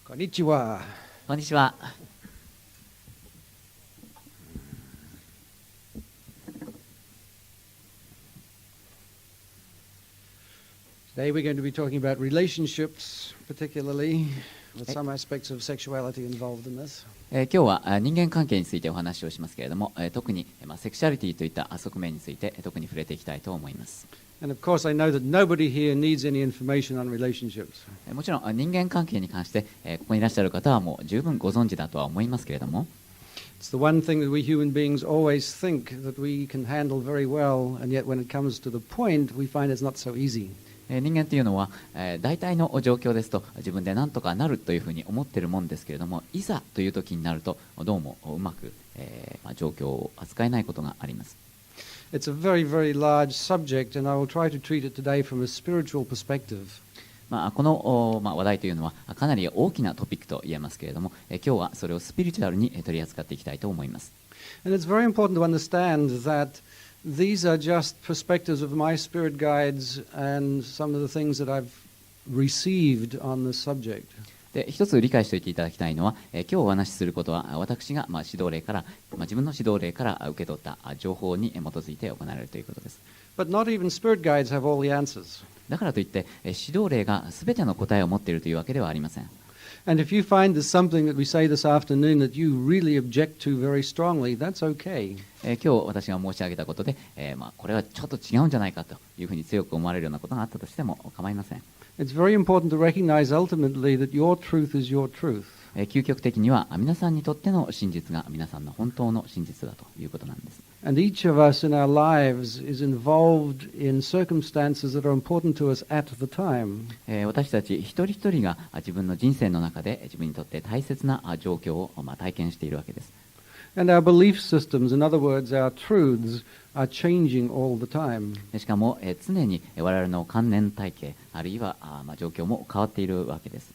こんにちは。こんにちは。Today we're going to be talking about relationships, particularly with some aspects of sexuality involved in this. 今日は人間関係についてお話をしますけれども、特にセクシャリティといった側面について特に触れていきたいと思います。And of course, I know that nobody here needs any information on relationships. もちろん人間関係に関してここにいらっしゃる方はもう十分ご存知だとは思いますけれども、It's the one thing that we human beings always think that we can handle very well, and yet when it comes to the point, we find it's not so easy. 人間というのは大体の状況ですと自分で何とかなるというふうに思っているもんですけれども、いざという時になるとどうもうまく状況を扱えないことがあります。It's a very, very large subject, and I will try to treat it today from a spiritual perspective. この話題というのはかなり大きなトピックと言えますけれども、今日はそれをスピリチュアルに取り扱っていきたいと思います。And it's very important to understand that these are just perspectives of my spirit guides and some of the things that I've received on this subject. で一つ理解しておいていただきたいのは、今日お話しすることは私が指導例から、自分の指導例から受け取った情報に基づいて行われるということです。But not even spirit guides have all the answers. だからといって指導例が全ての答えを持っているというわけではありません。And if you find there's something that we say this afternoon that you really object to very strongly, that's okay. 今日私が申し上げたことで、これはちょっと違うんじゃないかというふうに強く思われるようなことがあったとしても構いません。It's very important to recognize ultimately that your truth is your truth. 究極的には皆さんにとっての真実が皆さんの本当の真実だということなんです。And each of us in our lives is involved in circumstances that are important to us at the time. 私たち一人一人が自分の人生の中で自分にとって大切な状況を体験しているわけです。And our belief systems, in other words, our truths, are changing all the time. しかも常に我々の観念体系あるいは状況も変わっているわけです。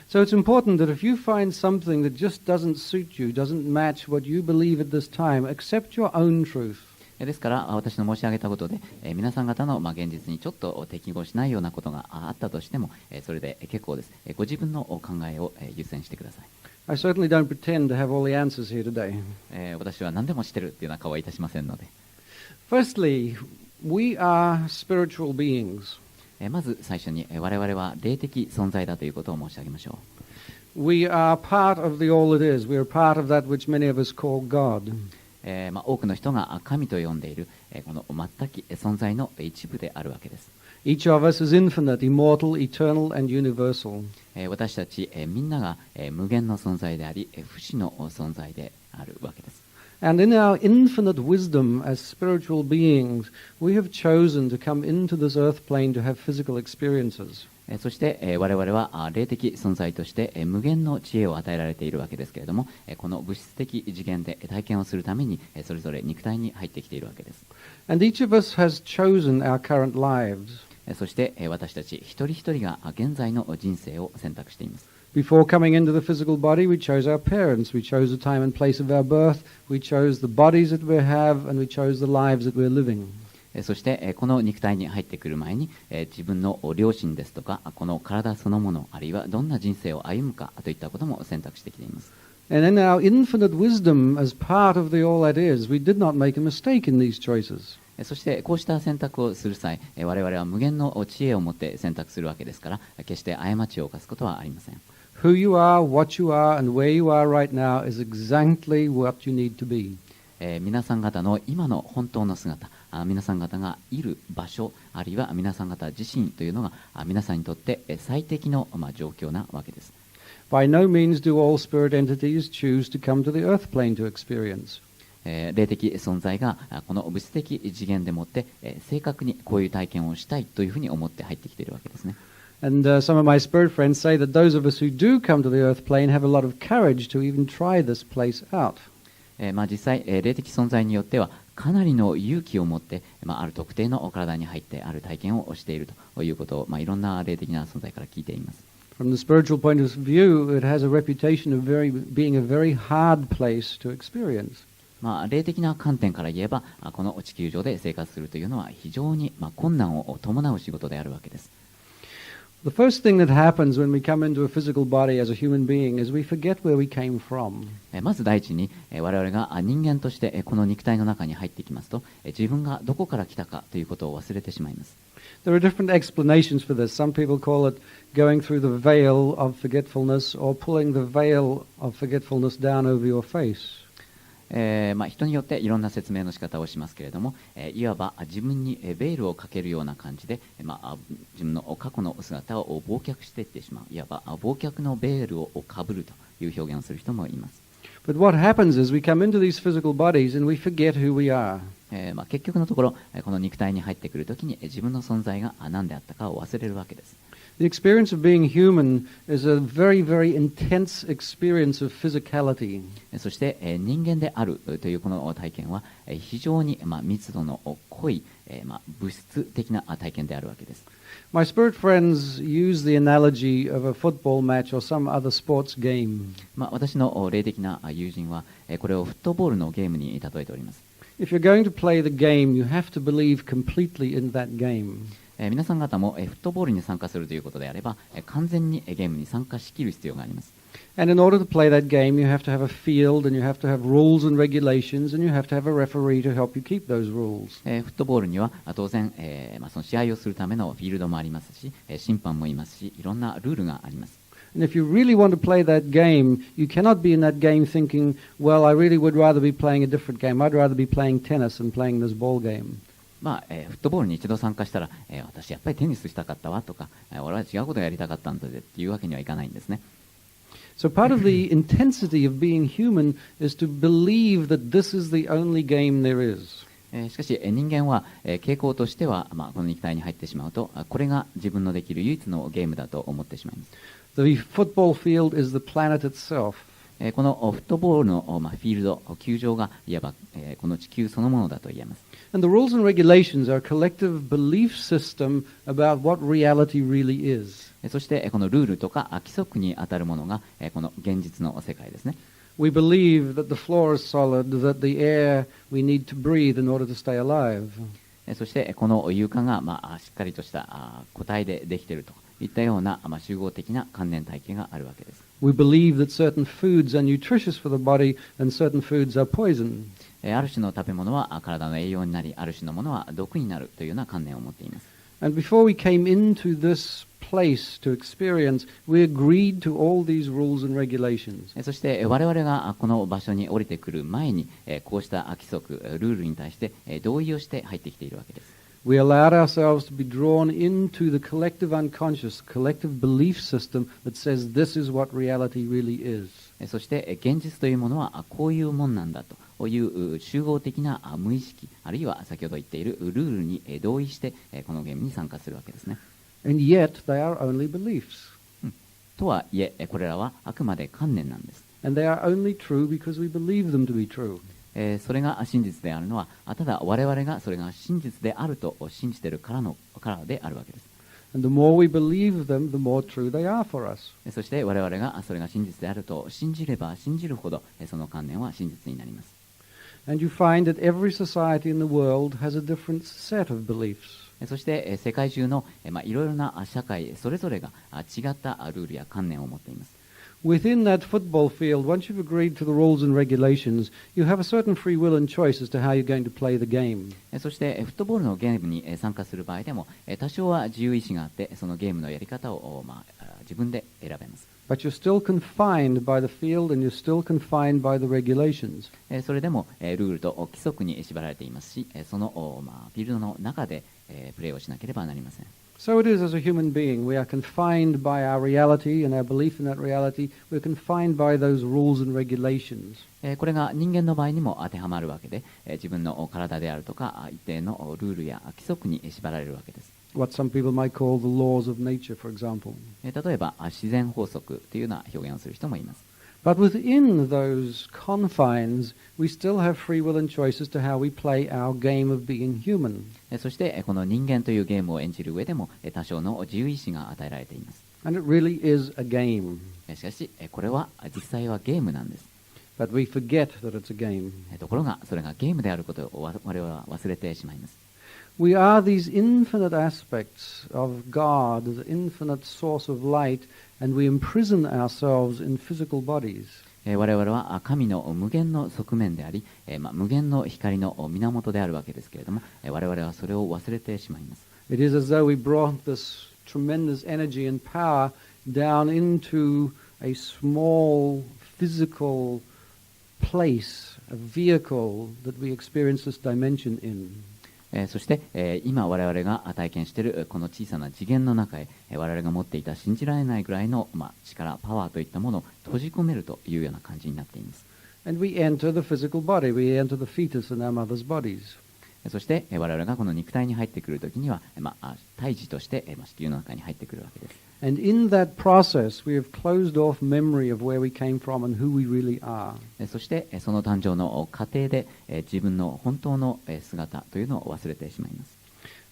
So it's important that if you find something that just doesn't suit you, doesn't match what you believe at this time, accept your own truth. ですから私の申し上げたことで皆さん方の現実にちょっと適合しないようなことがあったとしてもそれで結構です。ご自分の考えを優先してください。I certainly don't pretend to have all the answers here today. 私は何でも知ってるっていうような顔はいたしませんので。Firstly, we are spiritual beings. まず最初に我々は霊的存在だということを申し上げましょう。We are part of the all it is. We are part of that which many of us call God. 多くの人が神と呼んでいるこの全く存在の一部であるわけです。Each of us is infinite, immortal, eternal, and universal. 私たちみんなが無限の存在であり不死の存在であるわけです。And in our infinite wisdom as spiritual beings, we have chosen to come into this earth plane to have physical experiences. そして我々は霊的存在として無限の知恵を与えられているわけですけれども、この物質的次元で体験をするためにそれぞれ肉体に入ってきているわけです。And each of us has chosen our current lives. そして私たち一人一人が現在の人生を選択しています。Before coming into the physical body, we chose our parents, we chose the time and place of our birth, we chose the bodies that we have, and we chose the lives that we're living. そしてこの肉体に入ってくる前に自分の両親ですとかこの体そのものあるいはどんな人生を歩むかといったことも選択してきています。And in our infinite wisdom as part of the all that is, we did not make a mistake in these choices. そしてこうした選択をする際我々は無限の知恵を持って選択するわけですから決して過ちを犯すことはありません。Who you are, what you are, and where you are right now is exactly what you need to be. 皆さん方の今の本当の姿、皆さん方がいる場所、あるいは皆さん方自身というのが皆さんにとって最適の状況なわけです。By no means do all spirit entities choose to come to the earth plane to experience. 霊的存在がこの物質的次元でもって正確にこういう体験をしたいというふうに思って入ってきているわけですね。And some of my spirit friends say that those of us who do come to the earth plane have a lot of courage to even try this place out. 実際霊的存在によってはかなりの勇気を持って、ある特定の体に入ってある体験をしているということを、いろんな霊的な存在から聞いています。From the spiritual point of view, it has a reputation of being a very hard place to experience. 霊的な観点から言えばこの地球上で生活するというのは非常に困難を伴う仕事であるわけです。The first thing that happens when we come into a physical body as a human being is we forget where we came from. まず第一に我々が人間としてこの肉体の中に入ってきますと自分がどこから来たかということを忘れてしまいます。There are different explanations for this. Some people call it going through the veil of forgetfulness or pulling the veil of forgetfulness down over your face. 人によっていろんな説明の仕方をしますけれども、いわば自分にベールをかけるような感じで、自分の過去の姿を忘却していってしまう、いわば忘却のベールをかぶるという表現をする人もいます。But what happens is we come into these physical bodies and we forget who we are. 結局のところ、この肉体に入ってくるときに自分の存在が何であったかを忘れるわけです。The experience of being human is a very, very intense experience of physicality. そして人間であるというこの体験は非常に密度の濃い物質的な体験であるわけです。My spirit friends use the analogy of a football match or some other sports game. 私の霊的な友人はこれをフットボールのゲームに例えております。If you're going to play the game, you have to believe completely in that game. 皆さん方もフットボールに参加するということであれば完全にゲームに参加しきる必要があります。And in order to play that game, you have to have a field and you have to have rules and regulations and you have to have a referee to help you keep those rules. フットボールには当然、その試合をするためのフィールドもありますし、審判もいますし、いろんなルールがあります。And if you really want to play that game, you cannot be in that game thinking, well, I really would rather be playing a different game. I'd rather be playing tennis than playing this ball game. フットボールに一度参加したら、私やっぱりテニスしたかったわとか、俺は違うことをやりたかったんだぜっていうわけにはいかないんですね。So part of the intensity of being human is to believe that this is the only game there is. しかし人間は傾向としては、この肉体に入ってしまうとこれが自分のできる唯一のゲームだと思ってしまいます。The football field is the planet itself. このフットボールのフィールド、球場がいわばこの地球そのものだと言えます。And the rules and regulations are a collective belief system about what reality really is. そしてこのルールとか規則にあたるものがこの現実の世界ですね。We believe that the floor is solid, that the air we need to breathe in order to stay alive. そしてこの床がしっかりとした固体でできているといったような集合的な観念体系があるわけです。We believe that certain foods are nutritious for the body and certain foods are poison. ある種の食べ物は体の栄養になり、ある種のものは毒になるというような観念を持っています。And before we came into this place to experience, we agreed to all these rules and regulations. そして我々がこの場所に降りてくる前にこうした規則、ルールに対して同意をして入ってきているわけです。We allowed ourselves to be drawn into the collective unconscious, collective belief system that says this is what reality really is. そして現実というものはこういうもんなんだという集合的な無意識、あるいは先ほど言っているルールに同意してこのゲームに参加するわけですね。And yet they are only beliefs. とはいえこれらはあくまで観念なんです。And they are only true because we believe them to be true. それが真実であるのはただ我々がそれが真実であると信じているからであるわけです。And the more we believe them, the more true they are for us. そして我々がそれが真実であると信じれば信じるほどその観念は真実になります。And you find that every society in the world has a different set of beliefs. そして世界中のいろいろな社会それぞれが違ったルールや観念を持っています。Within that football field, once you've agreed to the rules and regulations, you have a certain free will and choice as to how you're going to play the game. そしてフットボールのゲームに参加する場合でも多少は自由意志があってそのゲームのやり方を自分で選べます。But you're still confined by the field and you're still confined by the regulations. それでもルールと規則に縛られていますし、そのフィールドの中でプレーをしなければなりません。So it is as a human being. We are confined by our reality and our belief in that reality. We're confined by those rules and regulations. これが人間の場合にも当てはまるわけで、自分の体であるとか一定のルールや規則に縛られるわけです。What some people might call the laws of nature, for example. 例えば自然法則というような表現をする人もいます。But within those confines, we still have free will and choice as to how we play our game of being human. そしてこの人間というゲームを演じる上でも多少の自由意志が与えられています。And it really is a game. しかしこれは実際はゲームなんです。But we forget that it's a game. ところがそれがゲームであることを我々は忘れてしまいます。We are these infinite aspects of God, the infinite source of light, and we imprison ourselves in physical bodies. 我々は神の無限の側面であり、無限の光の源であるわけですけれども、我々はそれを忘れてしまいます。It is as though we brought this tremendous energy and power down into a small physical place, a vehicle that we experience this dimension in. そして、今我々が体験しているこの小さな次元の中へ、我々が持っていた信じられないぐらいの、力、パワーといったものを閉じ込めるというような感じになっています。And we enter the physical body, we enter the fetus in our mother's bodies. そして、我々がこの肉体に入ってくるときには、胎児として、子宮の中に入ってくるわけです。And in that process, we have closed off memory of where we came from and who we really are. そして、その誕生の過程で、自分の本当の姿というのを忘れてしまいます。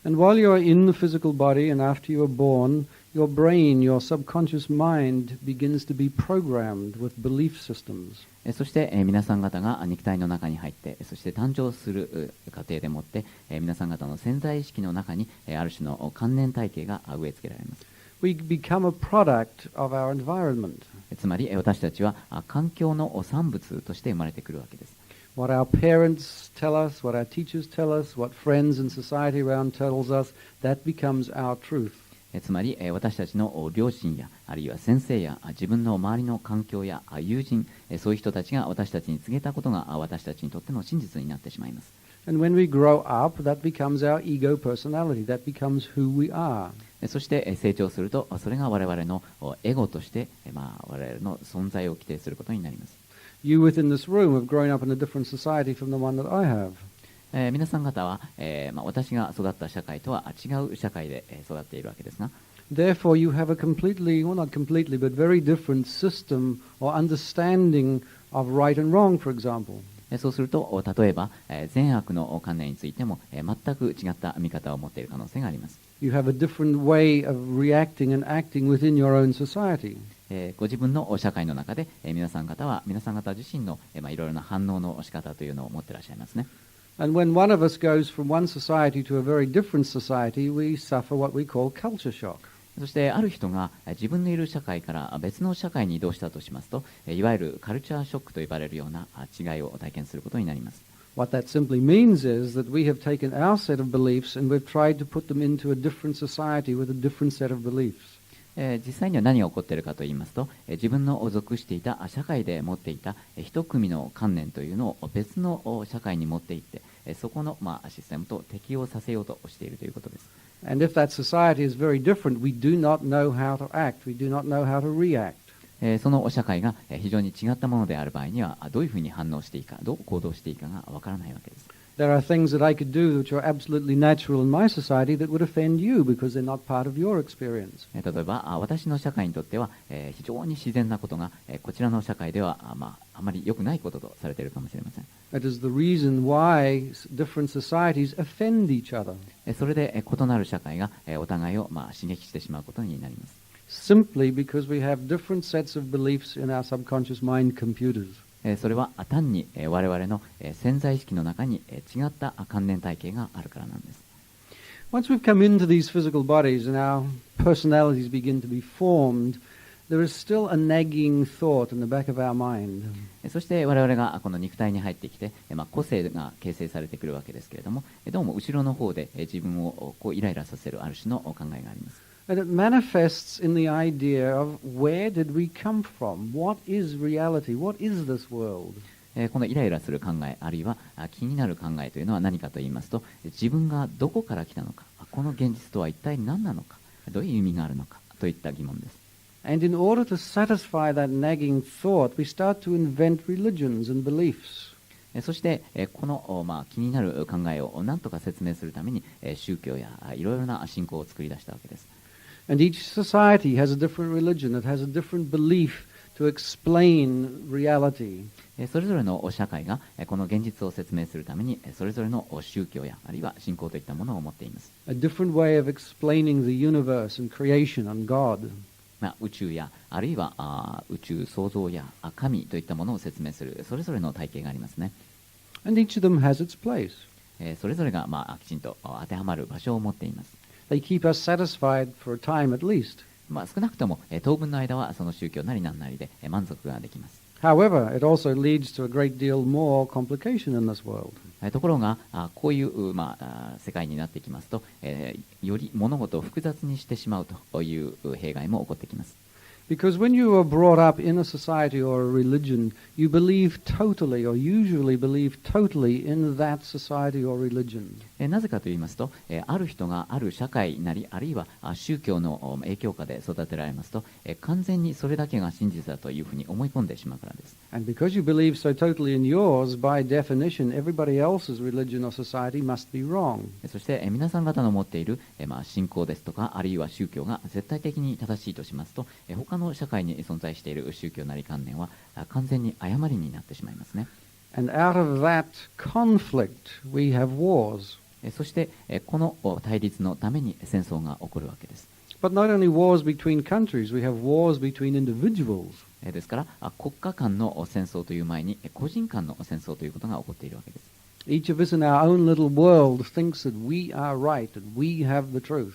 And while you are in the physical body and after you are born, your brain, your subconscious mind begins to be programmed with belief systems. そして、皆さん方が肉体の中に入って、そして誕生する過程でもって、皆さん方の潜在意識の中に、ある種の観念体系が植え付けられます。We become a product of our environment. つまり、私たちは環境の産物として生まれてくるわけです。What our parents tell us, what our teachers tell us, what friends and society around tells us, that becomes our truth. つまり、私たちの両親やあるいは先生や自分の周りの環境や友人、そういう人たちが私たちに告げたことが私たちにとっての真実になってしまいます。And when we grow up, that becomes our ego personality. That becomes who we are. そして成長すると、それが我々のエゴとして、我々の存在を規定することになります。You within this room have grown up in a different society from the one that I have. 皆さん方は、私が育った社会とは違う社会で育っているわけですが、Therefore, you have a completely, well, not completely, but very different system or understanding of right and wrong, for example. そうすると、例えば、善悪の観念についても、全く違った見方を持っている可能性があります。You have a different way of reacting and acting within your own society. ご自分の社会の中で、皆さん方は皆さん方自身の、いろいろな反応の仕方というのを持っていらっしゃいますね。And when one of us goes from one society to a very different society, we suffer what we call culture shock. そしてある人が自分のいる社会から別の社会に移動したとしますと、いわゆるカルチャーショックと呼ばれるような違いを体験することになります。What that simply means is that we have taken our set of beliefs and we've tried to put them into a different society with a different set of beliefs. 実際には何が起こっているかと言いますと、自分の属していた社会で持っていた一組の観念というのを別の社会に持っていって、そこのシステムと適用させようとしているということです。And if that society is very different, we do not know how to act. We do not know how to react. その社会が非常に違ったものである場合には、どういうふうに反応していいか、どう行動していいかがわからないわけです。There are things that I could do which are absolutely natural in my society that would offend you because they're not part of your experience. 例えば、私の社会にとっては、非常に自然なことが、こちらの社会ではあまり良くないこととされているかもしれません。That is the reason why different societies offend each other. それで異なる社会がお互いを刺激してしまうことになります。Simply because we have different sets of beliefs in our subconscious mind computers. それは単に我々の潜在意識の中に違った観念体系があるからなんです。Once we've come into these physical bodies and our personalities begin to be formed, there is still a nagging thought in the back of our mind. そして我々がこの肉体に入ってきて、個性が形成されてくるわけですけれども、どうも後ろの方で自分をイライラさせるある種の考えがあります。And it manifests in the idea of where did we come from? What is reality? What is this world? このイライラする考え、あるいは気になる考えというのは何かと言いますと、自分がどこから来たのか、この現実とは一体何なのか、どういう意味があるのかといった疑問です。And in order to satisfy that nagging thought, we start to invent religions and beliefs. そしてこの気になる考えを何とか説明するために宗教やいろいろな信仰を作り出したわけです。And each society has a different religion. It has a different belief to explain reality. それぞれの社会がこの現実を説明するためにそれぞれの宗教やあるいは信仰といったものを持っています。A different way of explaining the universe and creation and God. 宇宙やあるいは宇宙創造や神といったものを説明するそれぞれの体系がありますね。And each of them has its place. それぞれが、きちんと当てはまる場所を持っています。They keep us satisfied for a time at least. 少なくとも、当分の間はその宗教なりなんなりで、満足ができます。However, it also leads to a great deal more complication in this world. ところがこういう、世界になってきますと、より物事を複雑にしてしまうという弊害も起こってきます。Because when you are brought up in a society or a religion, you believe totally, or usually believe totally, in that society or religion. なぜかと言いますと、ある人がある社会なり、あるいは宗教の影響下で育てられますと、完全にそれだけが真実だというふうに思い込んでしまうからです。And because you believe so totally in yours, by definition, everybody else's religion or society must be wrong. そして皆さん方の持っている信仰ですとか、あるいは宗教が絶対的に正しいとしますと、他の社会に存在している宗教なり観念は完全に誤りになってしまいますね。And out of that conflict, we have wars. そしてこの対立のために戦争が起こるわけです。But not only wars between countries, we have wars between individuals. ですから国家間の戦争という前に個人間の戦争ということが起こっているわけです。Each of us in our own little world thinks that we are right, that we have the truth.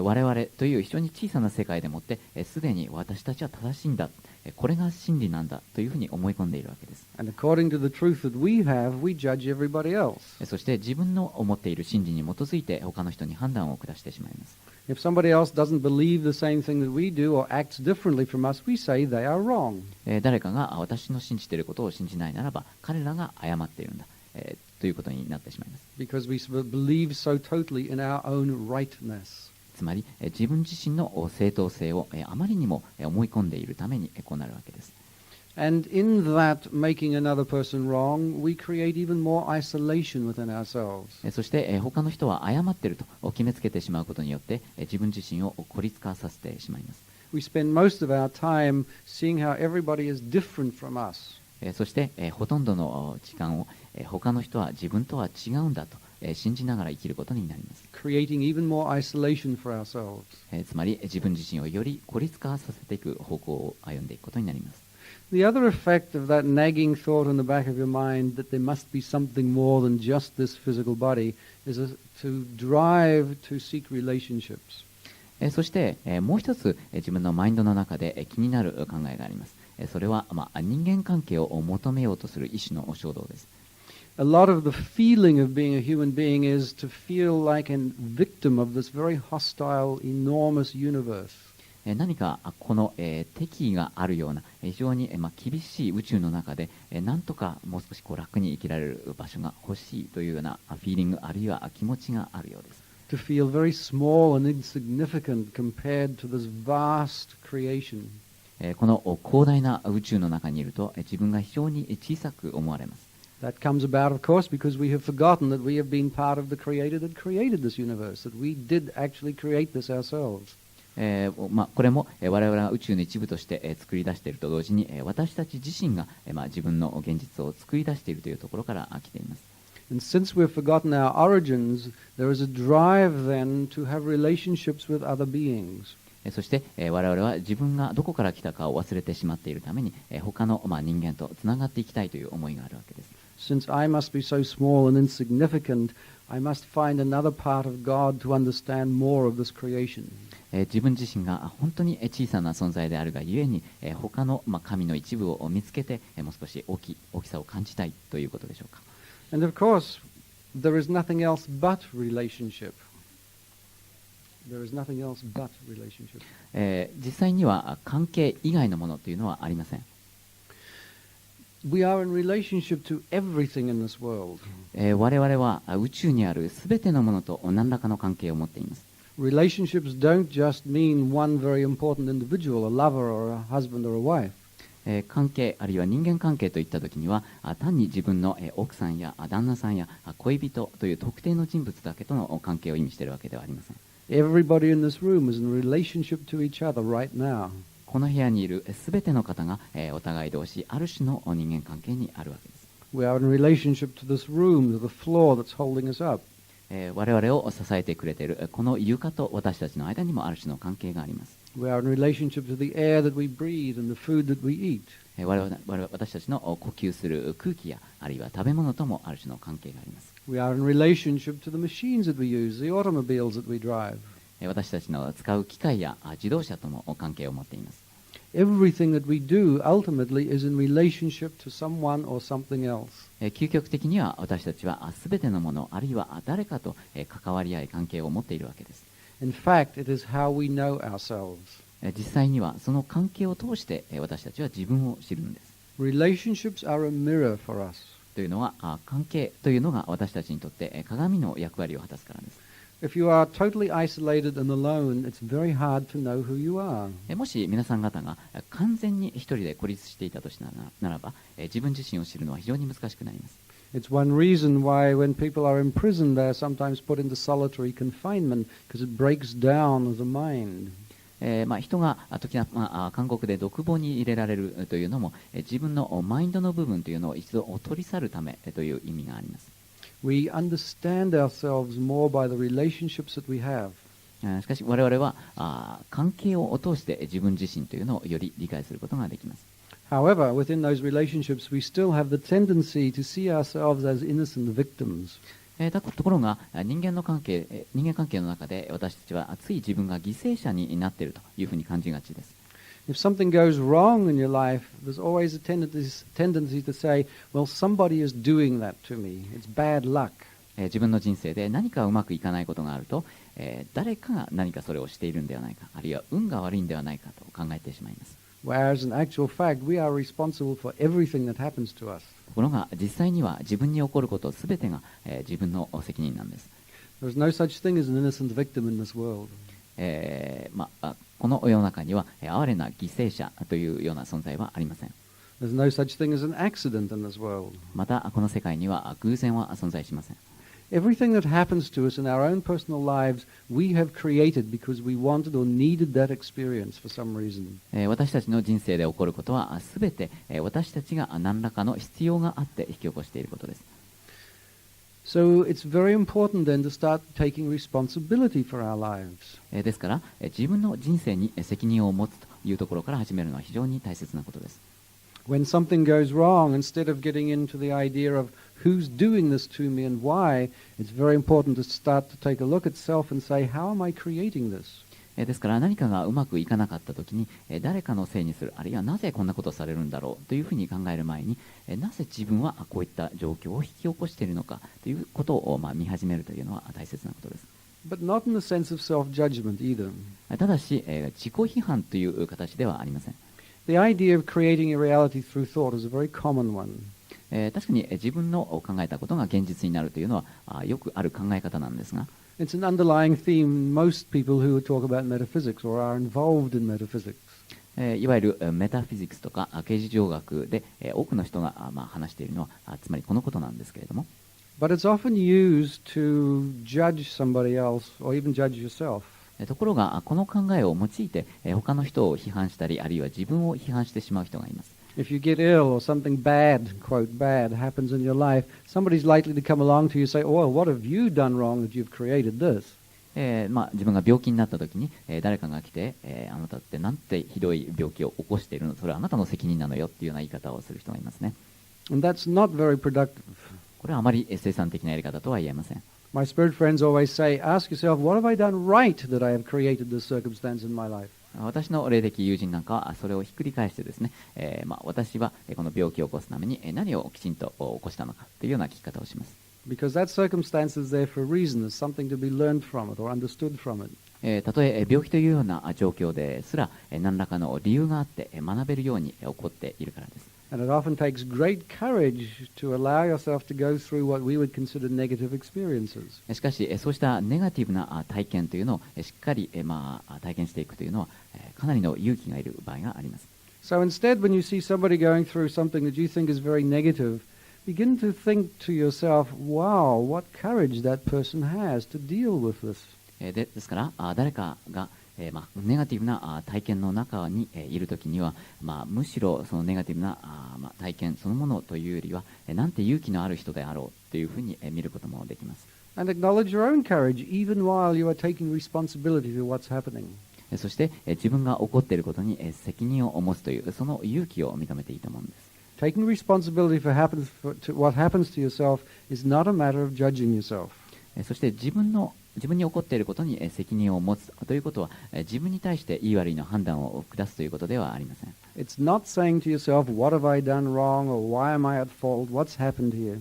我々という非常に小さな世界でもってすでに私たちは正しいんだ、これが真理なんだというふうに思い込んでいるわけです。And according to the truth that we have, we judge everybody else. そして自分の思っている真理に基づいて他の人に判断を下してしまいます。If somebody else doesn't believe the same thing that we do or acts differently from us, we say they are wrong. 誰かが私の信じていることを信じないならば彼らが誤っているんだ、ということになってしまいます。Because we believe so totally in our own rightness. つまり自分自身の正当性をあまりにも思い込んでいるためにこうなるわけです。And in that making another person wrong, we create even more isolation within ourselves. そして他の人は誤っていると決めつけてしまうことによって自分自身を孤立化させてしまいます。We spend most of our time seeing how everybody is different from us. そしてほとんどの時間を他の人は自分とは違うんだと信じながら生きることになります。Creating even more isolation for ourselves. つまり自分自身をより孤立化させていく方向を歩んでいくことになります。The other effect of that nagging thought in the back of your mind that there must be something more than just this physical body is to drive to seek relationships. そしてもう一つ自分のマインドの中で気になる考えがあります。それは人間関係を求めようとする意志の衝動です。A lot of the feeling of being a human being is to feel like a victim of this very hostile, enormous universe. 何かこの敵意があるような非常に厳しい宇宙の中でなんとかもう少し楽に生きられる場所が欲しいというようなフィーリングあるいは気持ちがあるようです。To feel very small and insignificant compared to this vast creation. この広大な宇宙の中にいると自分が非常に小さく思われます。That comes about, of course, because we have forgotten that we have been part of the Creator that created this universe, that we did actually create this ourselves. これも我々が宇宙の一部として作り出していると同時に私たち自身が自分の現実を作り出しているというところから来ています。And since we've forgotten our origins, there is a drive then to have relationships with other beings. そして我々は自分がどこから来たかを忘れてしまっているために他の人間とつながっていきたいという思いがあるわけです。Since I must be so small and insignificant, I must find another part of God to understand more of this creation. 自分自身が本当に小さな存在であるがゆえに他の神の一部を見つけてもう少し大きさを感じたいということでしょうか。And of course, there is nothing else but relationship. There is nothing else but relationship. 実際には関係以外のものというのはありません。We are in relationship to everything in this world. 我々は宇宙にあるすべてのものと何らかの関係を持っています。Relationships don't just mean one very important individual, a lover or a husband or a wife. 関係あるいは人間関係といったときには単に自分の奥さんや旦那さんや恋人という特定の人物だけとの関係を意味しているわけではありません。Everybody in this room is in relationship to each other right now. この部屋にいるすべての方がお互い同士ある種の人間関係にあるわけです。We are in relationship to this room, to the floor that's holding us up. 我々を支えてくれているこの床と私たちの間にもある種の関係があります。We are in relationship to the air that we breathe and the food that we eat. 私たちの呼吸する空気やあるいは食べ物ともある種の関係があります。We are in relationship to the machines that we use, the automobiles that we drive. 私たちの使う機械や自動車とも関係を持っています。Everything that we do ultimately is in relationship to someone or something else. 究極的には私たちは全てのものあるいは誰かと関わり合い関係を持っているわけです。In fact, it is how we know ourselves. 実際にはその関係を通して私たちは自分を知るんです。Relationships are a mirror for us. というのは関係というのが私たちにとって鏡の役割を果たすからです。If you are totally isolated and alone, it's very hard to know who you are. もし皆さん方が完全に一人で孤立していたとしたならば、自分自身を知るのは非常に難しくなります。It's one reason why when people are imprisoned, they are sometimes put into solitary confinement, because it breaks down the mind. 人が時々、監獄で独房に入れられるというのも、自分のマインドの部分というのを一度取り去るためという意味があります。We understand ourselves more by the relationships that we have. しかし我々は関係を通して自分自身というのをより理解することができます。However, within those relationships, we still have the tendency to see ourselves as innocent victims. ところが人間関係の中で私たちはつい自分が犠牲者になっているというふうに感じがちです。If something goes wrong in your life, there's always a tendency to say, well, somebody is doing that to me. It's bad luck. 自分の人生で何かうまくいかないことがあると、誰かが何かそれをしているんではないか、あるいは運が悪いんではないかと考えてしまいます。Whereas in actual fact, we are responsible for everything that happens to us. ところが実際には自分に起こることすべてが、自分の責任なんです。There is no such thing as an innocent victim in this world. この世の中には哀れな犠牲者というような存在はありません。There's no such thing as an accident in this world. またこの世界には偶然は存在しません。Everything that happens to us in our own personal lives, we have created because we wanted or needed that experience for some reason. 私たちの人生で起こることはすべて私たちが何らかの必要があって引き起こしていることです。So it's very important then to start taking responsibility for our lives. ですから自分の人生に責任を持つというところから始めるのは非常に大切なことです。When something goes wrong, instead of getting into the idea of who's doing this to me and why, it's very important to start to take a look at self and say, how am I creating this? ですから何かがうまくいかなかったときに誰かのせいにする、あるいはなぜこんなことをされるんだろうというふうに考える前になぜ自分はこういった状況を引き起こしているのかということを見始めるというのは大切なことです。But not in the sense of self-judgment either. ただし自己批判という形ではありません。The idea of creating a reality through thought is a very common one. 確かに自分の考えたことが現実になるというのはよくある考え方なんですが、It's an underlying theme in most people who talk about metaphysics or are involved in metaphysics. いわゆるメタフィジクスとか形而上学で多くの人が話しているのはつまりこのことなんですけれども、But it's often used to judge somebody else or even judge yourself. ところがこの考えを用いて他の人を批判したりあるいは自分を批判してしまう人がいます。If you get ill or something bad, quote bad, happens in your life, somebody's likely to come along to you and say, oh, well, what have you done wrong that you've created this? 自分が病気になった時に、誰かが来て、あなたってなんてひどい病気を起こしているの、それはあなたの責任なのよっていうような言い方をする人がいますね。And that's not very productive. これはあまり生産的なやり方とは言えません。My spirit friends always say, ask yourself, what have I done right that I have created this circumstance in my life? 私の霊的友人なんかはそれをひっくり返してですね、私はこの病気を起こすために何をきちんと起こしたのかというような聞き方をします。Because that circumstance is there for a reason. There's something to be learned from it or understood from it. たとえ病気というような状況ですら何らかの理由があって学べるように起こっているからです。And it often takes great courage to allow yourself to go through what we would consider negative experiences. しかしそうしたネガティブな体験というのをしっかり体験していくというのはかなりの勇気がいる場合があります。So instead, when you see somebody going through something that you think is very negative, begin to think to yourself, wow, what courage that person has to deal with this. ですから誰かがネガティブな体験の中にいるときには、むしろそのネガティブな体験そのものというよりはなんて勇気のある人であろうというふうに見ることもできます。And acknowledge your own courage even while you are taking responsibility for what's happening. そして自分が起こっていることに責任を持つというその勇気を認めていいと思うんです。Taking responsibility for what happens to yourself is not a matter of judging yourself. そして自分に起こっていることに責任を持つということは自分に対していい悪いの判断を下すということではありません。It's not saying to yourself, what have I done wrong or why am I at fault? What's happened here?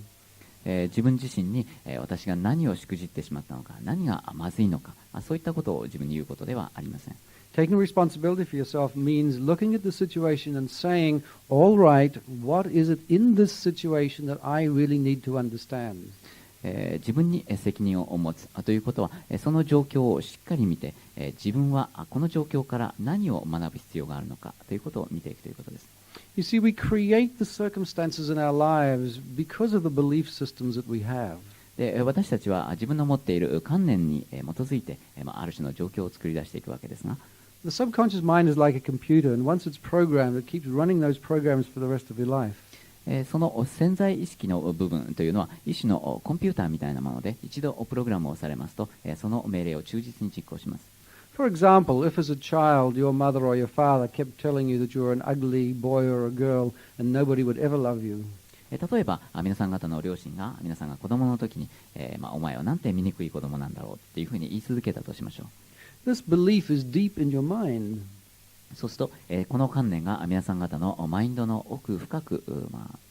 自分自身に私が何をしくじってしまったのか、何がまずいのか、そういったことを自分に言うことではありません。Taking responsibility for yourself means looking at the situation and saying, all right, what is it in this situation that I really need to understand? 自分に責任を持つということはその状況をしっかり見て自分はこの状況から何を学ぶ必要があるのかということを見ていくということです。You see, we create the circumstances in our lives because of the belief systems that we have. で私たちは自分の持っている観念に基づいてある種の状況を作り出していくわけですが、The subconscious mind is like a computer, and once it's programmed, it keeps running those programs for the rest of your life. その潜在意識の部分というのは一種のコンピューターみたいなもので一度プログラムをされますとその命令を忠実に実行します。For example, if as a child your mother or your father kept telling you that you were an ugly boy or a girl and nobody would ever love you, 例えば皆さん方の両親が皆さんが子供の時に、お前はなんて醜い子供なんだろうっていうふうに言い続けたとしましょう。this belief is deep in your mind. そうすると、この観念が皆さん方のマインドの奥深く、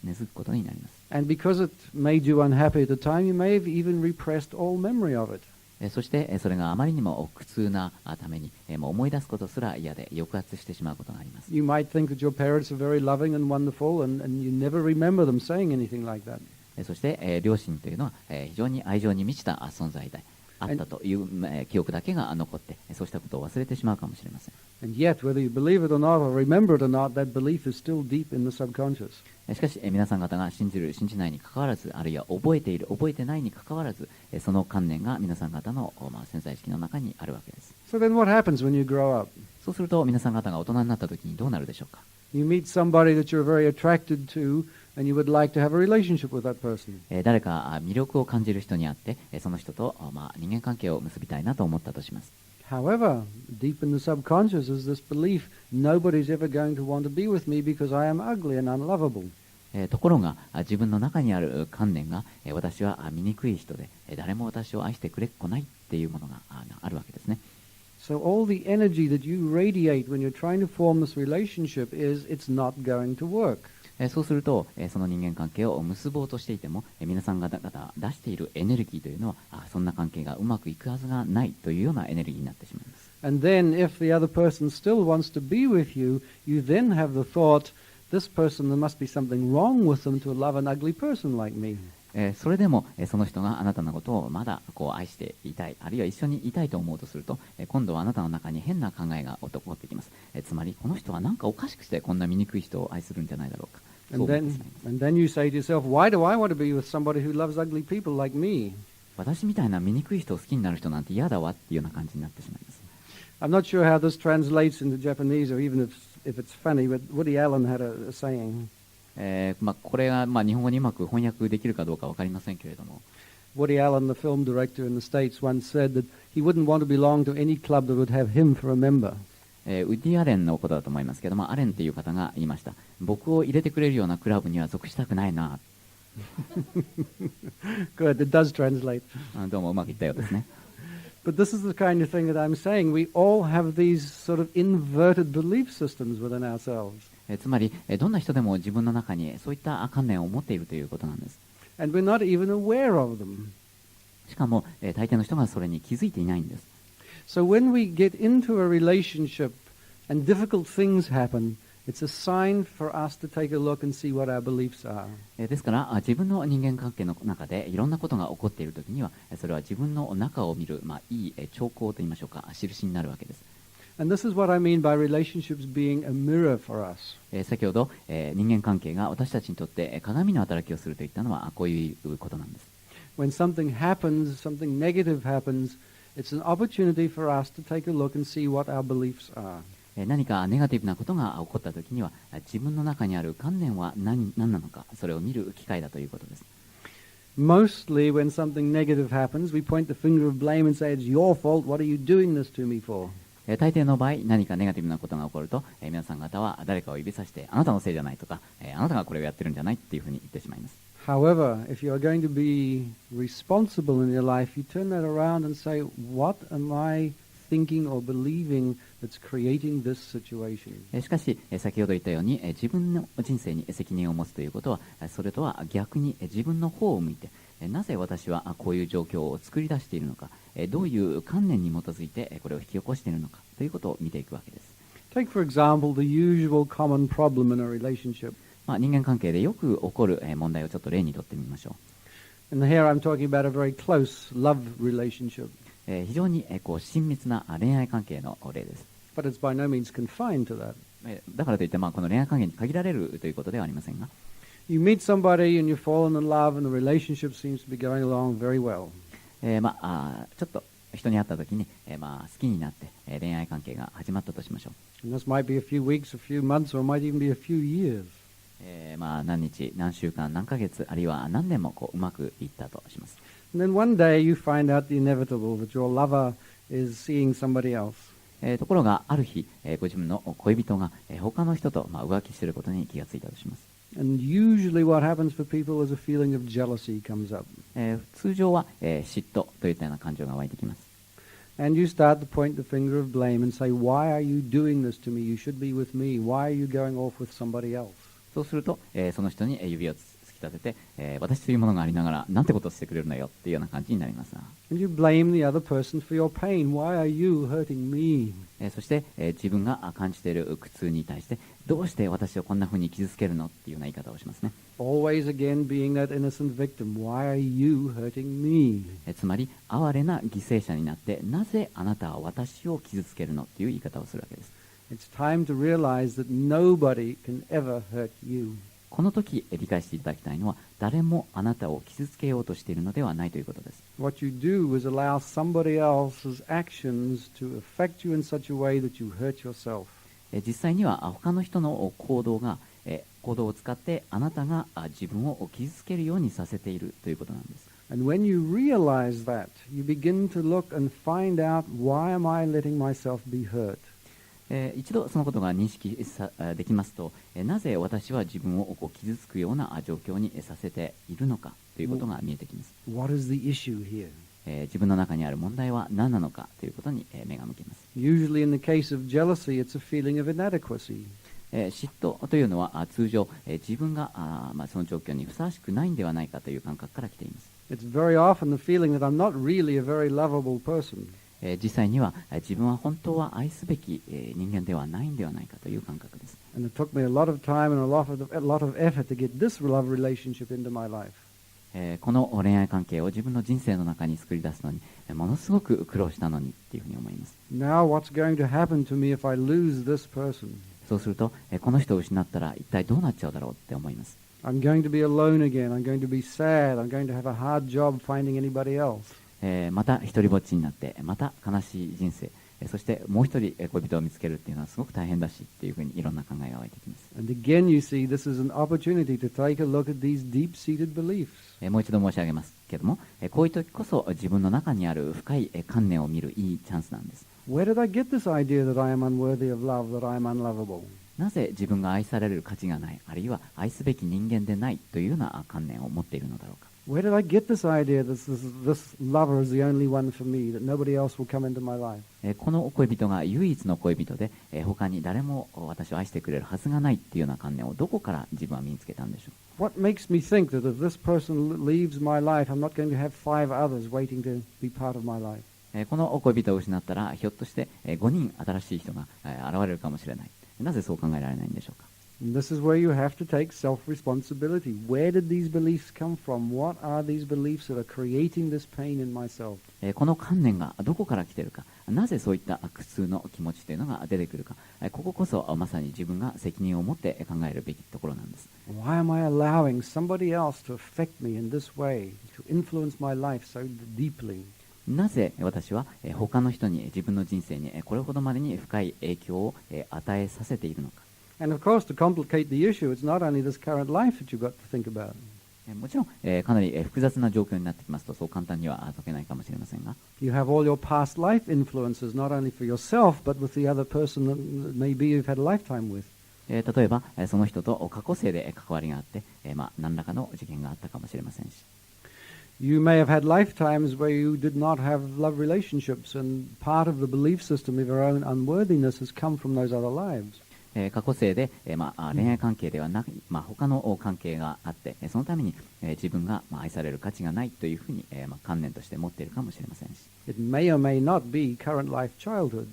根付くことになります。And because it made you unhappy at the time, you may have even repressed all memory of it. そしてそれがあまりにも苦痛なためにもう思い出すことすら嫌で抑圧してしまうことがあります。You might think that your parents are very loving and wonderful, and you never remember them saying anything like that. そして、両親というのは、非常に愛情に満ちた存在であったという、記憶だけが残ってそうしたことを忘れてしまうかもしれません。And yet, whether you believe it or not, or remember it or not, that belief is still deep in the subconscious. しかし、皆さん方が信じる信じないにかかわらずあるいは覚えている覚えてないにかかわらずその観念が皆さん方の、潜在意識の中にあるわけです。So then what happens when you grow up? そうすると皆さん方が大人になった時にどうなるでしょうか。You meet somebody that you're very attracted to, and you would like to have a relationship with that person. 誰か魅力を感じる人に会ってその人と、人間関係を結びたいなと思ったとします。However, deep in the subconscious is this belief, nobody's ever going to want to be with me because I am ugly and unlovable. ところが自分の中にある観念が私は醜い人で誰も私を愛してくれっこないっていうものがあるわけですね。So all the energy that you radiate when you're trying to form this relationship is it's not going to work. そうするとその人間関係を結ぼうとしていても皆さん方が出しているエネルギーというのはそんな関係がうまくいくはずがないというようなエネルギーになってしまいます。And then if the other person still wants to be with you, you then have the thought, this person, there must be something wrong with them to love an ugly person like me. それでもその人があなたのことをまだ愛していたいあるいは一緒にいたいと思うとすると今度はあなたの中に変な考えが起こってきます。つまりこの人は何かおかしくしてこんな醜い人を愛するんじゃないだろうか。And then you say to yourself, why do I want to be with somebody who loves ugly people like me? 私みたいな醜い人を好きになる人なんて嫌だわっていうような感じになってしまいます。I'm not sure how this translates into Japanese or even if it's funny, but Woody Allen had a saying. これが日本語にうまく翻訳できるかどうか分かりませんけれども Woody Allen, the film director in the States, once said that he wouldn't want to belong to any club that would have him for a member. ウッディ・アレンのことだと思いますけどもアレンという方が言いました。僕を入れてくれるようなクラブには属したくないな。Good, it does translate. どうもうまくいったようですね。But this is the kind of thing that I'm saying. We all have these sort of inverted belief systems within ourselves. つまりどんな人でも自分の中にそういった観念を持っているということなんです。And we're not even aware of them. しかも大抵の人がそれに気づいていないんです。So when we get into a relationship and difficult things happen, it's a sign for us to take a look and see what our beliefs are. ですから自分の人間関係の中でいろんなことが起こっているときにはそれは自分の中を見る、いい兆候といいましょうか印になるわけです。And this is what I mean by relationships being a mirror for us. 先ほど、人間関係が私たちにとって鏡の働きをするといったのはこういうことなんです。When something happens, something negative happens, it's an opportunity for us to take a look and see what our beliefs are. 何かネガティブなことが起こったときには自分の中にある観念は何なのかそれを見る機会だということです。Mostly when something negative happens, we point the finger of blame and say, it's your fault, what are you doing this to me for? 大抵の場合、何かネガティブなことが起こると、皆さん方は誰かを指さして、あなたのせいじゃないとか、あなたがこれをやってるんじゃないっていうふうに言ってしまいます。However, if you are going to be responsible in your life, you turn that around and say, what am I thinking or believing that's creating this situation? しかし、先ほど言ったように、自分の人生に責任を持つということは、それとは逆に自分の方を向いて、なぜ私はこういう状況を作り出しているのか、どういう観念に基づいてこれを引き起こしているのかということを見ていくわけです。Take, for example, the usual common problem in a relationship. 人間関係でよく起こる問題をちょっと例にとってみましょう。And here I'm talking about a very close love relationship. 非常に親密な恋愛関係の例です。But it's by no means confined to that. だからといって、この恋愛関係に限られるということではありませんが、You meet somebody and you've fallen in love and the relationship seems to be going along very well. ちょっと人に会った時に、好きになって、恋愛関係が始まったとしましょう。And this might be a few weeks, a few months, or it might even be a few years. 何日、何週間、何ヶ月、あるいは何年もうまくいったとします。And then one day you find out the inevitable, that your lover is seeing somebody else. ところがある日、ご自分の恋人が、他の人と、浮気していることに気がついたとします。And usually what happens for people is a feeling of jealousy comes up. 通常は、嫉妬といったような感情が湧いてきます。And you start to point the finger of blame and say, why are you doing this to me? You should be with me. Why are you going off with somebody else? そうすると、その人に指を突き立てて、私というものがありながらなんてことをしてくれるのよっていうような感じになります。And you blame the other person for your pain. Why are you hurting me? そして、自分が感じている苦痛に対してどうして私をこんな風に傷つけるのっていうような言い方をしますね。Always again being that innocent victim. Why are you hurting me? つまり哀れな犠牲者になってなぜあなたは私を傷つけるのっていう言い方をするわけです。It's time to realize that nobody can ever hurt you. この時理解していただきたいのは、誰もあなたを傷つけようとしているのではないということです。What you do is allow somebody else's actions to affect you in such a way that you hurt yourself. 実際には他の人の行動を使ってあなたが自分を傷つけるようにさせているということなんです。And when you realize that, you begin to look and find out, why am I letting myself be hurt? 一度そのことが認識できますと、なぜ私は自分を傷つくような状況にさせているのかということが見えてきます。What is the issue here? 自分の中にある問題は何なのかということに目が向けます。Usually in the case of jealousy, it's a feeling of inadequacy. 嫉妬というのは通常、自分がその状況にふさわしくないんではないかという感覚から来ています。It's very often the feeling that I'm not really a very lovable person. 実際には自分は本当は愛すべき人間ではないんではないかという感覚です。And it took me a lot of time and a lot of effort to get this love relationship into my life. この恋愛関係を自分の人生の中に作り出すのにものすごく苦労したのにっていうふうに思います。Now what's going to happen to me if I lose this person? そうするとこの人を失ったら一体どうなっちゃうだろうって思います。I'm going to be alone again. I'm going to be sad. I'm going to have a hard job finding anybody else. また一人ぼっちになってまた悲しい人生、そしてもう一人恋人を見つけるっていうのはすごく大変だしっていうふうにいろんな考えが湧いてきます。And again you see this is an opportunity to take a look at these deep-seated beliefs. もう一度申し上げますけども、こういう時こそ自分の中にある深い観念を見るいいチャンスなんです。Where did I get this idea that I am unworthy of love, that I am unlovable? なぜ自分が愛される価値がない、あるいは愛すべき人間でないというような観念を持っているのだろうか。Where did I get this idea that this lover is the only one for me, that nobody else will come into my life? この恋人が唯一の恋人で、他に誰も私を愛してくれるはずがないっていうような観念をどこから自分は身につけたんでしょう。What makes me think that if this person leaves my life, I'm not going to have 5 others waiting to be part of my life? この恋人を失ったらひょっとして5人新しい人が現れるかもしれない。なぜそう考えられないんでしょうか。And this is where you have to take self-responsibility. Where did these beliefs come from? What are these beliefs that are creating this pain in myself? この観念がどこから来ているか、なぜそういった苦痛の気持ちというのが出てくるか、こここそまさに自分が責任を持って考えるべきところなんです。Why am I allowing somebody else to affect me in this way, to influence my life so deeply? なぜ私は他の人に自分の人生にこれほどまでに深い影響を与えさせているのか。And of course, to complicate the issue, it's not only this current life that you've got to think about. もちろん、かなり複雑な状況になってきますとそう簡単には解けないかもしれませんが、You have all your past life influences, not only for yourself, but with the other person that maybe you've had a lifetime with. 例えばその人と過去世で関わりがあって、何らかの事件があったかもしれませんし、You may have had lifetimes where you did not have love relationships, and part of the belief system of your own unworthiness has come from those other lives. 過去世で、恋愛関係ではなく、他の関係があってそのために、自分が、愛される価値がないというふうに、観念として持っているかもしれませんし、It may or may not be current life childhood.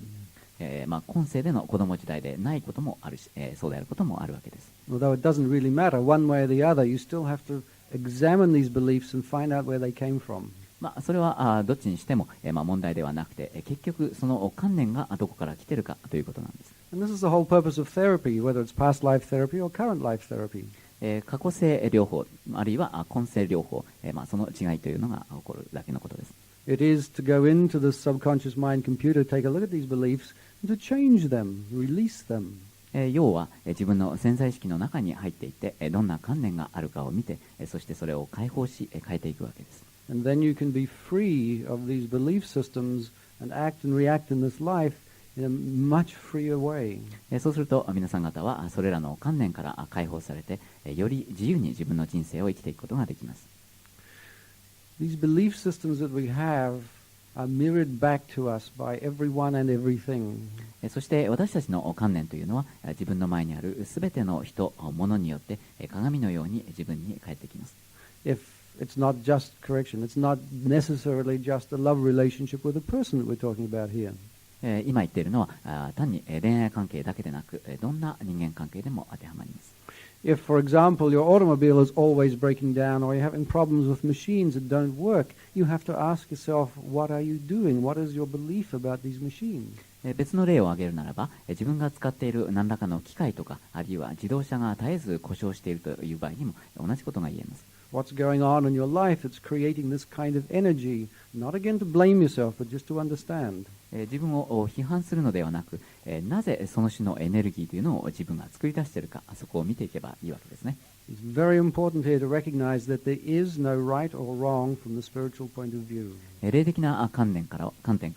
今世での子供時代でないこともあるし、そうであることもあるわけです。Although it doesn't really matter one way or the other, you still have to examine these beliefs and find out where they came from. それはどっちにしても、問題ではなくて、結局その観念がどこから来ているかということなんです。And this is the whole purpose of therapy, whether it's past life therapy or current life therapy. 過去世療法あるいは今世療法、その違いというのが起こるだけのことです。It is to go into the subconscious mind computer, take a look at these beliefs, and to change them, release them. 要は自分の潜在意識の中に入っていってどんな観念があるかを見てそしてそれを解放し変えていくわけです。And then you can be free of these belief systems and act and react in this life in a much freer way. そうすると皆さん方はそれらの観念から解放されてより自由に自分の人生を生きていくことができます。These belief systems that we have are mirrored back to us by everyone and everything. そして私たちの観念というのは自分の前にあるすべての人、物によって鏡のように自分に返ってきます。If it's not just correction, it's not necessarily just a love relationship with a person that we're talking about here. 今言っているのは単に恋愛関係だけでなくどんな人間関係でも当てはまります。If, for example, your automobile is always breaking down or you're having problems with machines that don't work, you have to ask yourself, what are you doing? What is your belief about these machines? 別の例を挙げるならば自分が使っている何らかの機械とかあるいは自動車が絶えず故障しているという場合にも同じことが言えます。What's going on in your life that's creating this kind of energy? Not again to blame yourself, but just to understand. 自分を批判するのではなくなぜその種のエネルギーというのを自分が作り出しているかそこを見ていけばいいわけですね。It's very important here to recognize that there is no right or wrong from the spiritual point of view. 霊的な観点か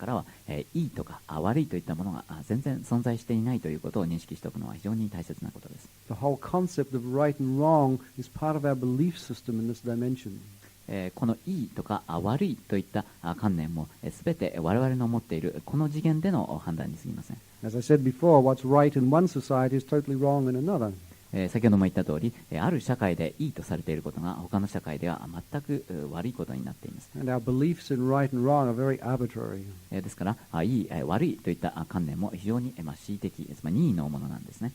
らは、いいとか悪いといったものが全然存在していないということを認識しておくのは非常に大切なことです。The whole concept of right and wrong is part of our belief system in this dimension. このいいとか悪いといった観念もすべて我々の持っているこの次元での判断に過ぎません。As I said before, what's right in one society is totally wrong in another. 先ほども言った通りある社会でいいとされていることが他の社会では全く悪いことになっています。 And our beliefs in right and wrong are very arbitrary. ですからいい悪いといった観念も非常に恣意的任意のものなんですね。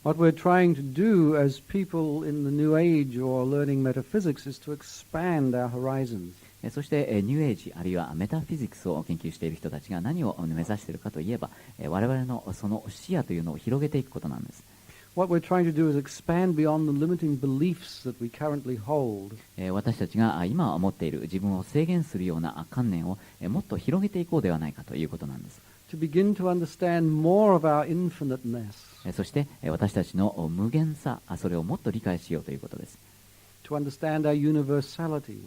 What we're trying to do as people in the New Age or learning metaphysics is to expand our horizons. そしてニューエイジあるいはメタフィジクスを研究している人たちが何を目指しているかといえば我々のその視野というのを広げていくことなんです。What we're trying to do is expand beyond the limiting beliefs that we currently hold. 私たちが今持っている自分を制限するような観念をもっと広げていこうではないかということなんです。To begin to understand more of our infiniteness. そして私たちの無限さそれをもっと理解しようということです。To understand our universality.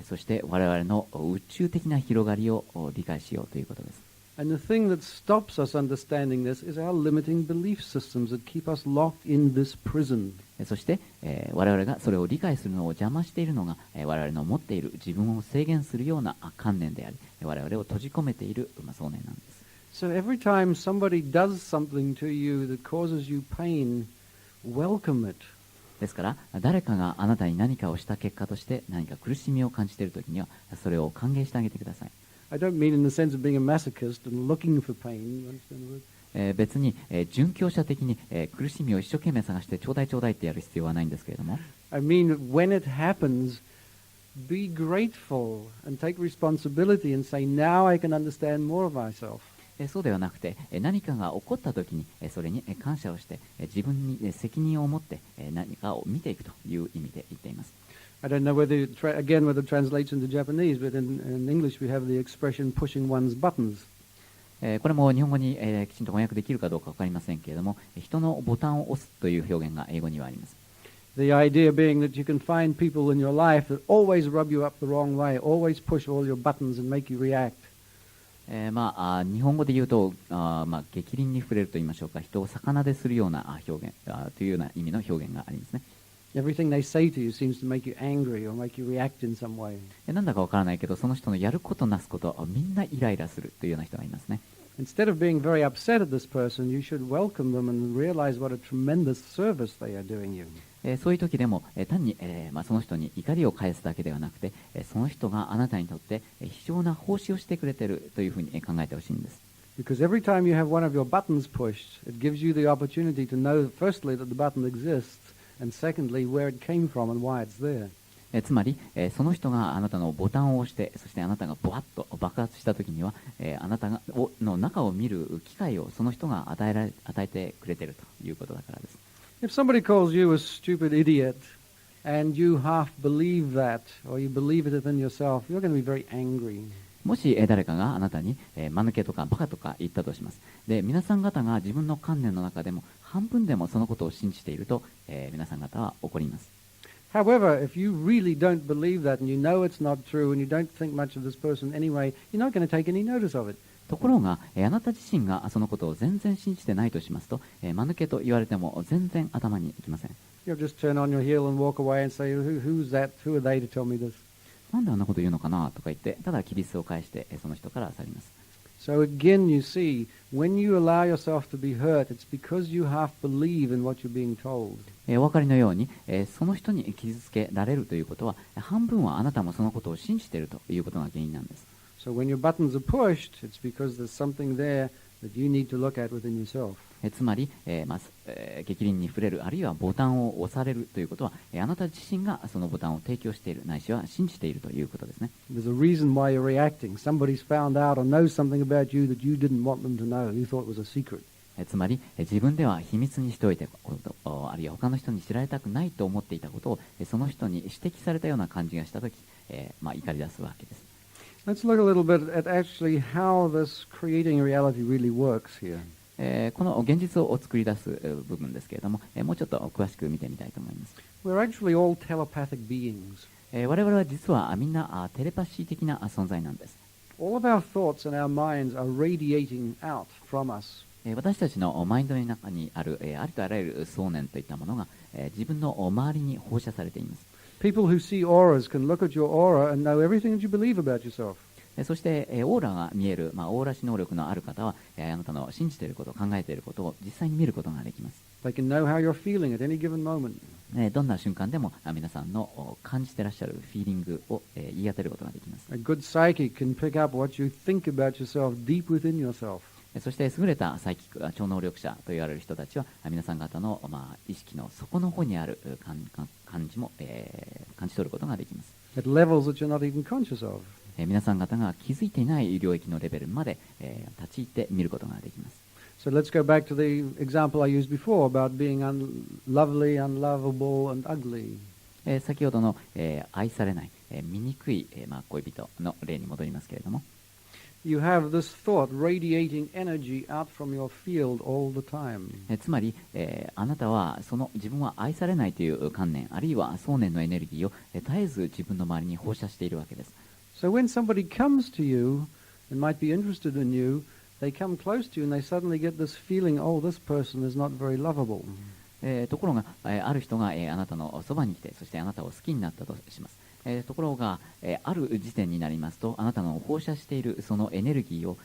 そして我々の宇宙的な広がりを理解しようということです。And the thing that stops us understanding this is our limiting belief systems that keep us locked in this prison. そして、我々がそれを理解するのを邪魔しているのが、我々の持っている自分を制限するような観念であり我々を閉じ込めている、想念なんです。So every time somebody does something to you that causes you pain, welcome it. ですから誰かがあなたに何かをした結果として何か苦しみを感じているときにはそれを歓迎してあげてください。I don't mean in the sense of being a masochist and looking for pain. You understand the word? 別に、殉教者的に、苦しみを一生懸命探してちょうだいちょうだいってやる必要はないんですけれども I mean, when it happens, be grateful and take responsibility and say, now I can understand more of myself. そうではなくて何かが起こったときにそれに感謝をして自分に責任を持って何かを見ていくという意味で言っています。I don't know whether it translates into Japanese, but in English we have the expression pushing one's buttons. これも日本語に、きちんと翻訳できるかどうか分かりませんけれども人のボタンを押すという表現が英語にはあります。The idea being that you can find people in your life that always rub you up the wrong way, always push all your buttons and make you react. 日本語で言うと逆鱗に触れると言いましょうか、人を逆なでするような表現というような意味の表現がありますね。Everything they say to you seems to make you angry or make you react in some way. なんだかわからないけど、その人のやることなすことみんなイライラするというような人がいますね。Instead of being very upset at this person, you should welcome them and realize what a tremendous service they are doing you. そういう時でも単にその人に怒りを返すだけではなくて、その人があなたにとって非常な奉仕をしてくれているというふうに考えてほしいんです。Because every time you have one of your buttons pushed, it gives you the opportunity to know, firstly, that the button exists, and secondly, where it came from and why it's there. つまり、その人があなたのボタンを押して、そしてあなたがボワッと爆発した時には、あなたがの中を見る機会をその人が与えてくれているということだからです。If somebody calls you a stupid idiot, and you half believe that, or you believe it within yourself, you're going to be very angry. もし誰かがあなたに間抜けとかバカとか言ったとします。で、皆さん方が自分の観念の中でも半分でもそのことを信じていると、皆さん方は怒ります。However, if you really don't believe that and you know it's not true and you don't think much of this person anyway, you're not going to take any notice of it. ところが、あなた自身がそのことを全然信じてないとしますと、間抜けと言われても全然頭にきません。You'll just turn on your heel and walk away and say, who's that? Who are they to tell me this? なんであんなこと言うのかなとか言って、ただきびすを返してその人から去ります。So again, you see, when you allow yourself to be hurt, it's because you half believe in what you're being told. お分かりのように、その人に傷つけられるということは、半分はあなたもそのことを信じているということが原因なんです。So when your buttons are pushed, it's because there's something there that you need to look at within yourself. つまり、逆鱗に触れる、あるいはボタンを押されるということは、あなた自身がそのボタンを提供している、ないしは信じているということですね。There's a reason why you're reacting. Somebody's found out or knows something about you that you didn't want them to know. You thought it was a secret. つまり、自分では秘密にしておいてあるいは他の人に知られたくないと思っていたことを、その人に指摘されたような感じがしたとき、怒り出すわけです。Let's look a little bit at actually how this creating reality really works here. この現実を作り出す部分ですけれども、もうちょっと詳しく見てみたいと思います。We're actually all telepathic beings. 我々は実はみんなテレパシー的な存在なんです。All of our thoughts and our minds are radiating out from us. 私たちのマインドの中にあるありとあらゆる想念といったものが自分の周りに放射されています。People who see auras can look at your aura and know everything that you believe about yourself. そしてオーラが見える、オーラ視能力のある方はあなたの信じていること、考えていることを実際に見ることができます。They can know how you're feeling at any given moment. どんな瞬間でも皆さんの感じていらっしゃるフィーリングを言い当てることができます。A good psychic can pick up what you think about yourself deep within yourself. そして優れたサイキック、超能力者と言われる人たちは皆さん方の、意識の底の方にある感じも、感じ取ることができます。At levels that you're not even conscious of. 皆さん方が気づいていない領域のレベルまで、立ち入って見ることができます。So let's go back to the example I used before about being unlovely, unlovable, and ugly. 先ほどの、愛されない、醜い、恋人の例に戻りますけれども、You have this thought radiating energy out from your field all the time. つまり、あなたはその自分は愛されないという観念、あるいは想念のエネルギーを絶えず自分の周りに放射しているわけです。So when somebody comes to you and might be interested in you, they come close to you and they suddenly get this feeling, oh, this person is not very lovable. ところが、ある人が、あなたのそばに来て、そしてあなたを好きになったとします。ところが、ある時点になりますと、あなたの放射しているそのエネルギーを、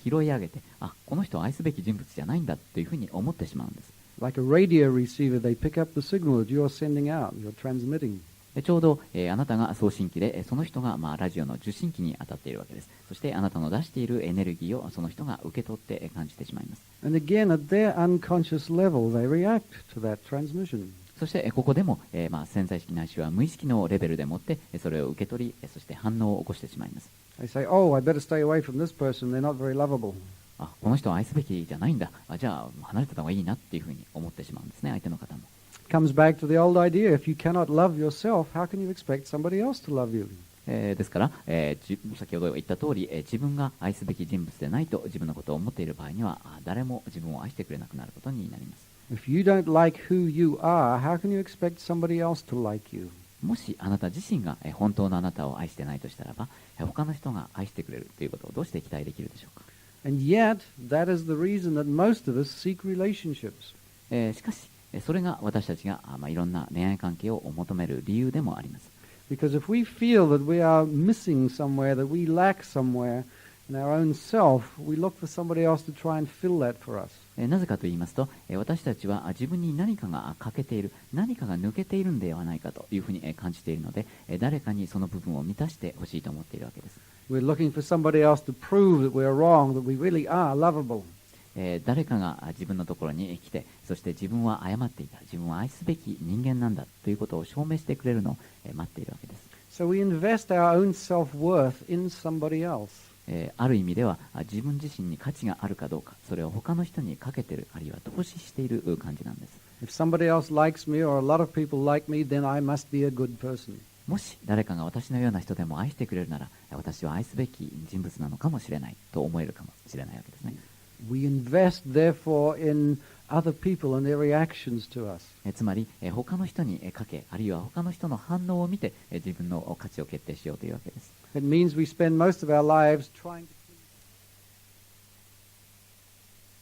拾い上げて、この人は愛すべき人物じゃないんだというふうに思ってしまうんです。Like a radio receiver, they pick up the signal that you're sending out, you're transmitting. ちょうど、あなたが送信機で、その人が、ラジオの受信機に当たっているわけです。そしてあなたの出しているエネルギーをその人が受け取って感じてしまいます。And again, at their unconscious level, they react to that transmission. そしてここでも、潜在意識ないしは無意識のレベルでもってそれを受け取り、そして反応を起こしてしまいます。They say, oh, I better stay away from this person, they're not very lovable. この人は愛すべきじゃないんだ。じゃあ離れてた方がいいなっていうふうに思ってしまうんですね、相手の方も。Comes back to the old idea, if you cannot love yourself, how can you expect somebody else to love you? ですから、先ほど言った通り、自分が愛すべき人物でないと自分のことを思っている場合には誰も自分を愛してくれなくなることになります。If you don't like who you are, how can you expect somebody else to like you? もしあなた自身が本当のあなたを愛してないとしたらば、他の人が愛してくれるということをどうして期待できるでしょうか。And yet, that is the reason that most of us seek relationships. しかしそれが私たちがいろんな恋愛関係を求める理由でもあります。Because if we feel that we are missing somewhere, that we lack somewhere in our own self, we look for somebody else to try and fill that for us. なぜかと言いますと、私たちは自分に何かが欠けている、何かが抜けているんではないかというふうに感じているので、誰かにその部分を満たしてほしいと思っているわけです。We're looking for somebody else to prove that we're wrong, that we really are lovable. 誰かが自分のところに来て、そして自分は誤っていた、自分は愛すべき人間なんだということを証明してくれるのを待っているわけです。So we invest our own self-worth in somebody else. ある意味では自分自身に価値があるかどうか、それを他の人にかけている、あるいは投資している感じなんです。If somebody else likes me or a lot of people like me, then I must be a good person. もし誰かが私のような人でも愛してくれるなら、私は愛すべき人物なのかもしれないと思えるかもしれないわけですね。We invest, therefore, in other people and their reactions to us. つまり他の人にかけ、あるいは他の人の反応を見て自分の価値を決定しようというわけです。It means we spend most of our lives trying to